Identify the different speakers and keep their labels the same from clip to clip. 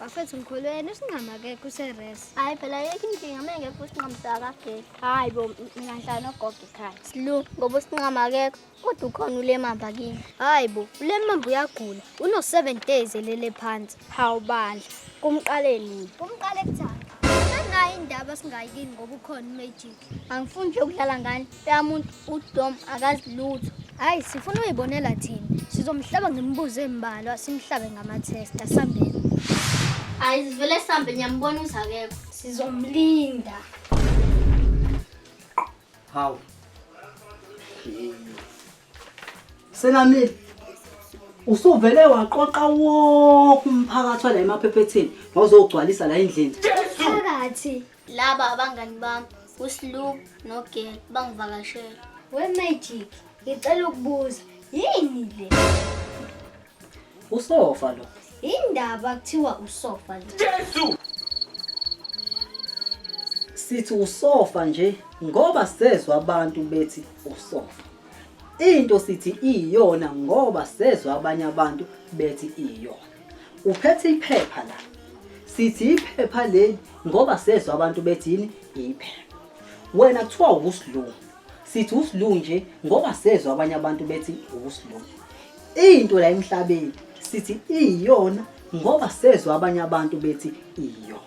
Speaker 1: Bafethu Mkhulweni usinqama ke kuseres.
Speaker 2: Hayi phela yeke inkinga mengekho usinqamsaka ke.
Speaker 1: Hayi bo mina ngihlala nogogo ekhaya.
Speaker 2: Zulu ngoba usinqama akekho kodwa ukhona ule mamba kini.
Speaker 1: Hayi bo ule mamba uyagula. Uno 7 days elele phansi. Hawu bandla. Kumqale nini? Kumqale kuthanda. Nayi indaba singayikini ngoba ukhona uMagic.
Speaker 2: Angifuni nje ukudlala ngani. Uyamuntu uDom akazi lutho.
Speaker 1: Hayi sifuna uyibonela thina. Sizomhlaba ngemibuzo embalwa simhlabe ngama-test asambeni.
Speaker 2: Hayi sivele sambe nyambona usakekho.
Speaker 1: Sizomlinda.
Speaker 3: Hawu. Senamile. Usuvele waqoqa wonke umphakathi wala emaphepheteni mawuzogcwalisa la endlini.
Speaker 1: Phakathi
Speaker 2: Laba abangani bami uSloop noGel bangivakashela.
Speaker 1: weMagic ngicela ukubuza yini le?
Speaker 3: Usofa lo.
Speaker 1: Indaba kuthiwa usofa le.
Speaker 3: Sithi usofa nje ngoba sezwe abantu bethi usofa. Into sithi iyona ngoba sezwe abanye abantu bethi iyona. Uphethe iphepha la. Sithi iphepha leli ngoba sezwe abantu bethini iphepha. Wena kuthiwa uSlow. Sithi uSlow nje ngoba sezwe abanye abantu bethi uSlow. Into la emhlabeni sithi iyona ngoba sezwe abanye abantu bethi iyona.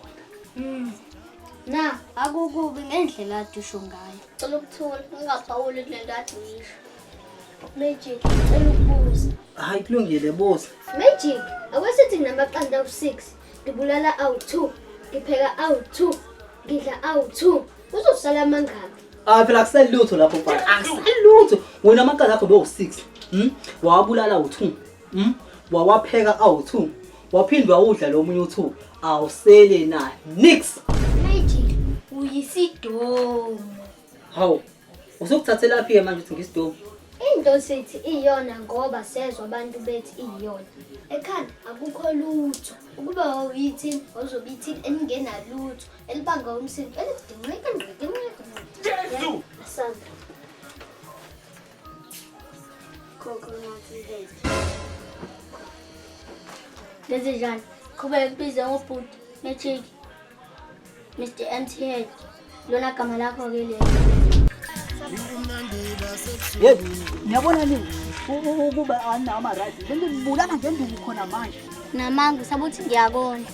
Speaker 1: Na akukubi ngendlela adusho ngayo.
Speaker 2: Cela ukuthula ungaphawuli kule nto athi ngisho.
Speaker 1: Magic ngicela ukubuza.
Speaker 3: Hayi kulungile boss.
Speaker 1: Magic akwesithi namaqanda awu6 ngibulala awu2 ngipheka awu2 ngidla awu2 uzosala mangaki?
Speaker 3: Phela kuselutho lapho mfana. Akuselutho. Wena amaqala akho bewu6. Wabulala u2. Wawapheka awu2. Waphindwa udla lo munye u2. Awusele na nix.
Speaker 1: Magic uyisidomo.
Speaker 3: Hawu. Usukuthathela laphi manje uthi ngisidomo?
Speaker 1: Into sithi iyona ngoba sezwe abantu bethi iyona. Ekhanda akukho lutho. Ukuba uyithi ozobithi eningenalutho elibanga umsindo elidinqeka. Asanda.
Speaker 2: Coconut head. Lezi njani? Qhubeka kubize ngobhuti Magic. Mr. Empty Head. Lona gama lakho ke lelo.
Speaker 3: Yebo, ngiyabona nini? Ukuba anama right. Ngibulala ngenduku khona manje.
Speaker 2: Namangu sabuthi ngiyabona.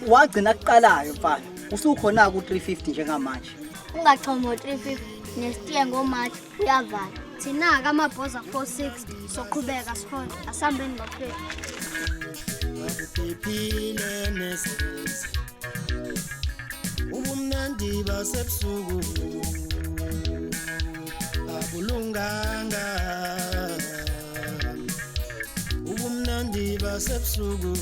Speaker 3: Wagcina kuqalayo mfana. Usukhona ku 350 njengamanje.
Speaker 2: Ungachomo 350 nesitiye ngomathe uyavala.
Speaker 1: Thina ke Amabhoza 460 soqhubeka sikhona asambeni ngaphela.
Speaker 4: Akuphephile nesisi ubumnandi basebusuku abulunganga ubumnandi basebusuku